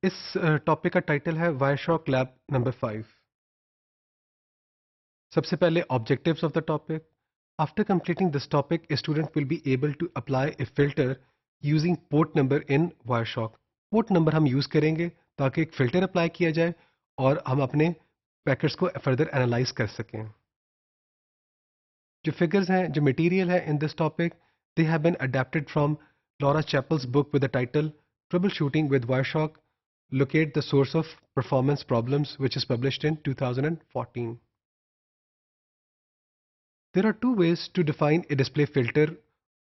इस टॉपिक का टाइटल है वायरशॉक लैब नंबर 5। सबसे पहले objectives of the topic. After completing this topic a student will be able to apply a filter using port number in Wireshark. Port number हम use करेंगे ताकि एक filter apply किया जाए और हम अपने पैकेट्स को फर्दर एनालाइज कर सकें। जो फिगर्स हैं, जो मटेरियल है in this topic, they have been adapted from Laura Chappell's book with the title troubleshooting with Wireshark, locate the source of performance problems, which is published in 2014. There are two ways to define a display filter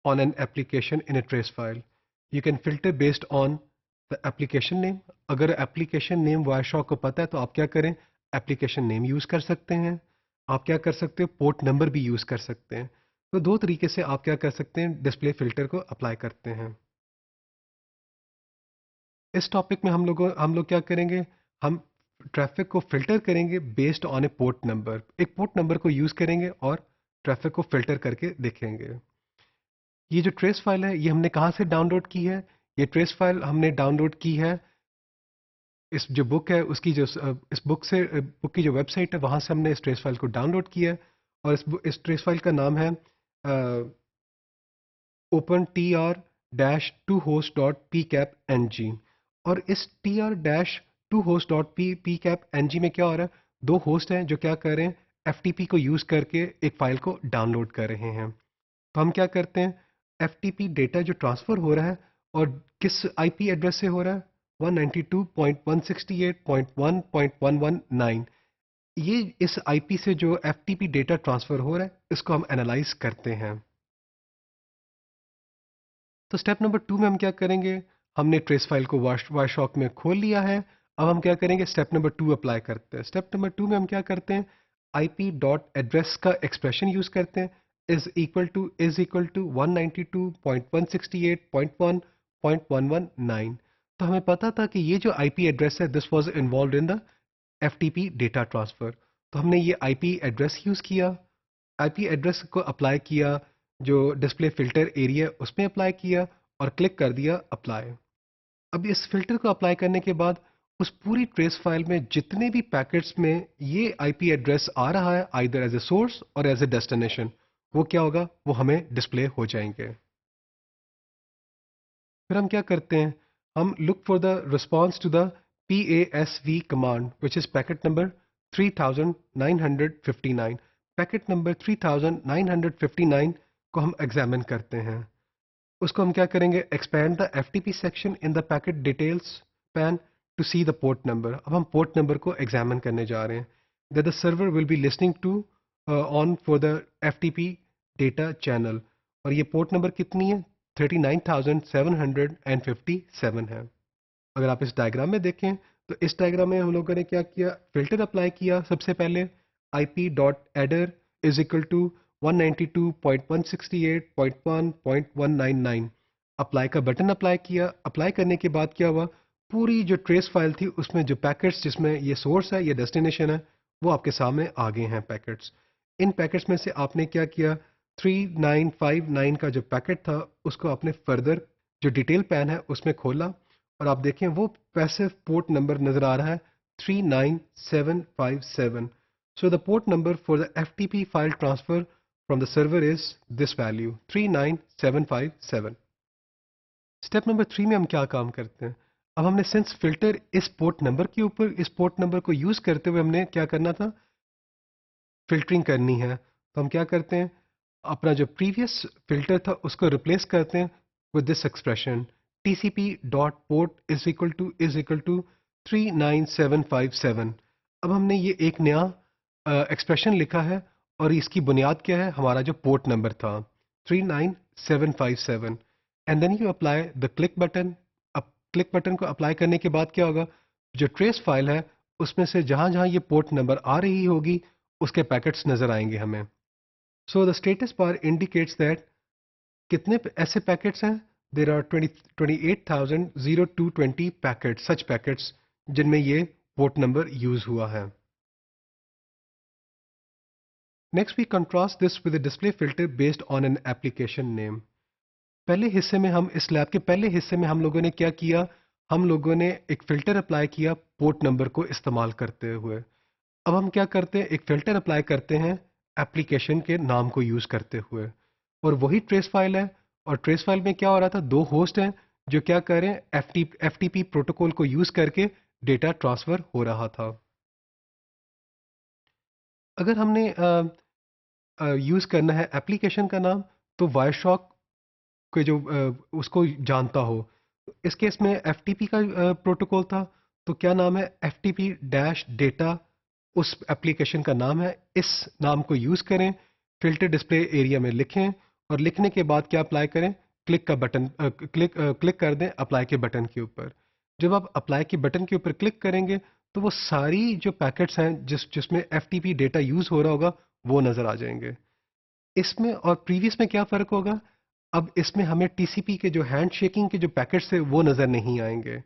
on an application in a trace file. You can filter based on the application name. अगर application name Wireshark को पता है तो आप क्या करें, application name use कर सकते हैं। आप क्या कर सकते हो, port number भी use कर सकते हैं। तो दो तरीके से आप क्या कर सकते हैं, डिस्प्ले फिल्टर को अप्लाई करते हैं। इस टॉपिक में हम लोग क्या करेंगे, हम ट्रैफिक को फिल्टर करेंगे based on A port number. एक पोर्ट नंबर को यूज़ करेंगे और ट्रैफिक को फिल्टर करके देखेंगे। ये जो ट्रेस फाइल है, ये हमने कहाँ से डाउनलोड की है? ये ट्रेस फाइल हमने डाउनलोड की है, इस जो बुक है उसकी जो इस बुक की जो वेबसाइट है वहाँ से हमने इस ट्रेस फाइल को डाउनलोड किया है। और इस ट्रेस फाइल का नाम है open T R dash two host dot P cap N G. और इस T R dash two host dot P cap N G में क्या हो रहा है, दो होस्ट हैं जो क्या कर रहे हैं, एफ टी पी को यूज़ करके एक फ़ाइल को डाउनलोड कर रहे हैं। तो हम क्या करते हैं, एफ टी पी डेटा जो ट्रांसफ़र हो रहा है और किस आई पी एड्रेस से हो रहा है, 192.168.1.119। ये इस आई पी से जो F T P data transfer हो रहा है इसको हम एनालाइज करते हैं। तो स्टेप नंबर 2 में हम क्या करेंगे, हमने ट्रेस फाइल को वायरशॉक में खोल लिया है। अब हम क्या करेंगे, स्टेप नंबर 2 अप्लाई करते हैं। स्टेप नंबर 2 में हम क्या करते हैं, आईपी डॉट एड्रेस का एक्सप्रेशन यूज करते हैं, इज इक्वल टू 192.168.1.119। तो हमें पता था कि ये जो आईपी एड्रेस है, this was involve in the FTP data transfer. तो हमने ये आईपी एड्रेस यूज किया, आईपी एड्रेस को अप्लाई किया, जो डिस्प्ले फिल्टर एरिया उसमें अप्लाई किया और क्लिक कर दिया अप्लाई। अब इस फिल्टर को अप्लाई करने के बाद उस पूरी ट्रेस फाइल में जितने भी पैकेट्स में ये आईपी एड्रेस आ रहा है, आइदर एज ए सोर्स और एज ए डेस्टिनेशन, वो क्या होगा, वो हमें डिस्प्ले हो जाएंगे। फिर हम क्या करते हैं, हम look for the response to the PASV command which is packet number 3959। Packet number 3959 को हम एग्जामिन करते हैं। उसको हम क्या करेंगे, expand the FTP section in the packet details pane to see the port number. अब हम पोर्ट नंबर को एग्जामिन करने जा रहे हैं, that the server will be listening to on for the FTP data channel. और ये पोर्ट नंबर कितनी है, 39,757 है। अगर आप इस डायग्राम में देखें तो इस डायग्राम में हम लोगों ने क्या किया, फिल्टर अप्लाई किया। सबसे पहले IP dot addr is equal to 192.168.1.199, apply का बटन अप्लाई किया। अप्लाई करने के बाद क्या हुआ, पूरी जो ट्रेस फाइल थी उसमें जो पैकेट्स जिसमें ये सोर्स है, ये डेस्टिनेशन है, वो आपके सामने आ गए हैं पैकेट्स। इन पैकेट्स में से आपने क्या किया, 3959 का जो पैकेट था उसको आपने फर्दर जो डिटेल पैन है उसमें खोला और आप देखें वो पैसिव पोर्ट नंबर नजर आ रहा है 39757। So the port number for the FTP file transfer from the server is this value 39757। Step number 3 में हम क्या काम करते हैं, अब हमने सेंस फिल्टर इस पोर्ट नंबर के ऊपर, इस पोर्ट नंबर को यूज करते हुए हमने क्या करना था, फिल्टरिंग करनी है। तो हम क्या करते हैं, अपना जो प्रीवियस फिल्टर था उसको रिप्लेस करते हैं with this expression, TCP dot port is equal to 39757। अब हमने ये एक नया एक्सप्रेशन लिखा है और इसकी बुनियाद क्या है, हमारा जो पोर्ट नंबर था 39757। And then you apply the click button. अब क्लिक बटन को अप्लाई करने के बाद क्या होगा, जो ट्रेस फाइल है उसमें से जहां जहां ये पोर्ट नंबर आ रही होगी उसके पैकेट्स नजर आएंगे हमें। So the status bar indicates that कितने ऐसे पैकेट्स हैं, there are 28,0220 packets, such packets जिनमें ये पोर्ट नंबर यूज हुआ है। Next we contrast this with display filter based on an application name. पहले हिस्से में हम इस लैब के पहले हिस्से में हम लोगों ने क्या किया, हम लोगों ने एक फ़िल्टर अप्लाई किया पोर्ट नंबर को इस्तेमाल करते हुए। अब हम क्या करते हैं, एक फ़िल्टर अप्लाई करते हैं एप्लीकेशन के नाम को यूज़ करते हुए, और वही ट्रेस फ़ाइल है। और ट्रेस फ़ाइल में क्या हो रहा था, 2 होस्ट हैं जो क्या कर रहे हैं, एफ़टीपी प्रोटोकॉल को यूज़ करके डेटा ट्रांसफ़र हो रहा था। अगर हमने यूज़ करना है एप्लीकेशन का नाम, तो वायरशॉक के जो उसको जानता हो। इस केस में एफ़टीपी का प्रोटोकॉल था, तो क्या नाम है, एफ़टीपी डैश डेटा उस एप्लीकेशन का नाम है। इस नाम को यूज़ करें, फ़िल्टर डिस्प्ले एरिया में लिखें, और लिखने के बाद क्या अप्लाई करें, क्लिक का बटन क्लिक कर दें अप्लाई के बटन के ऊपर। जब आप अप्लाई के बटन के ऊपर क्लिक करेंगे, तो वो सारी जो पैकेट्स हैं जिसमें एफ़टीपी डेटा यूज़ हो रहा होगा, वो नज़र आ जाएँगे। इसमें और प्रीवियस में क्या फ़र्क होगा, अब इसमें हमें टीसीपी के जो हैंडशेकिंग के जो पैकेट्स थे वो नज़र नहीं आएँगे,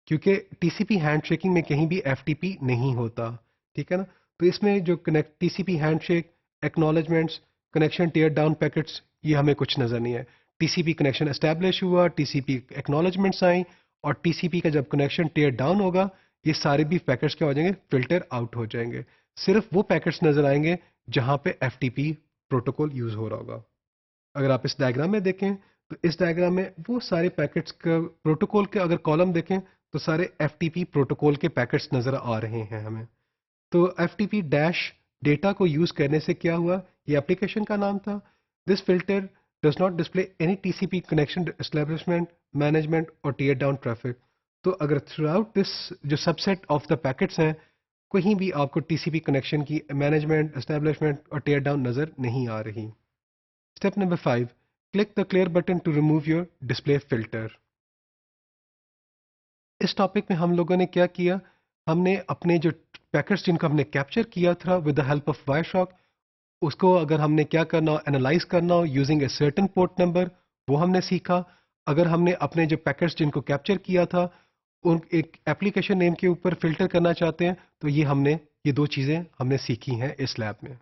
क्योंकि टीसीपी हैंडशेकिंग में कहीं भी एफ़टीपी नहीं होता, ठीक है ना? तो इसमें जो connect TCP handshake, acknowledgements, connection tear down packets, ये हमें कुछ नज़र नहीं है। टीसीपी कनेक्शन एस्टैब्लिश हुआ, टीसीपी एक्नॉलेजमेंट्स आई, और टीसीपी का जब कनेक्शन टियर डाउन होगा, ये सारे भी पैकेट्स क्या हो जाएँगे, फ़िल्टर आउट हो जाएँगे। सिर्फ़ वो पैकेट्स नज़र आएँगे जहाँ पे एफ़टीपी प्रोटोकॉल यूज़ हो रहा होगा। अगर आप इस डायग्राम में देखें, तो इस डायग्राम में वो सारे पैकेट्स का प्रोटोकॉल के अगर कॉलम देखें, तो सारे एफ़टीपी प्रोटोकॉल के पैकेट्स नज़र आ रहे हैं हमें। तो एफ़टीपी डैश डेटा को यूज़ करने से क्या हुआ, ये एप्लीकेशन का नाम था। This filter does not display any TCP connection establishment, management और टियर डाउन ट्रैफ़िक। तो अगर थ्रूआउट दिस जो सबसेट ऑफ द पैकेट्स हैं, कहीं भी आपको टीसीपी कनेक्शन की मैनेजमेंट, एस्टैब्लिशमेंट और टियर डाउन नज़र नहीं आ रही। Step number 5. Click the clear button to remove your display filter. इस टॉपिक में हम लोगों ने क्या किया, हमने अपने जो पैकेट्स जिनको हमने कैप्चर किया था विद द हेल्प ऑफ वायरशॉक, उसको अगर हमने क्या करना हो, एनालाइज करना हो using a certain port number, वो हमने सीखा। अगर हमने अपने जो पैकेट्स जिनको कैप्चर किया था उन एक एप्लीकेशन नेम के ऊपर फिल्टर करना चाहते हैं, तो ये 2 चीज़ें हमने सीखी हैं इस लैब में।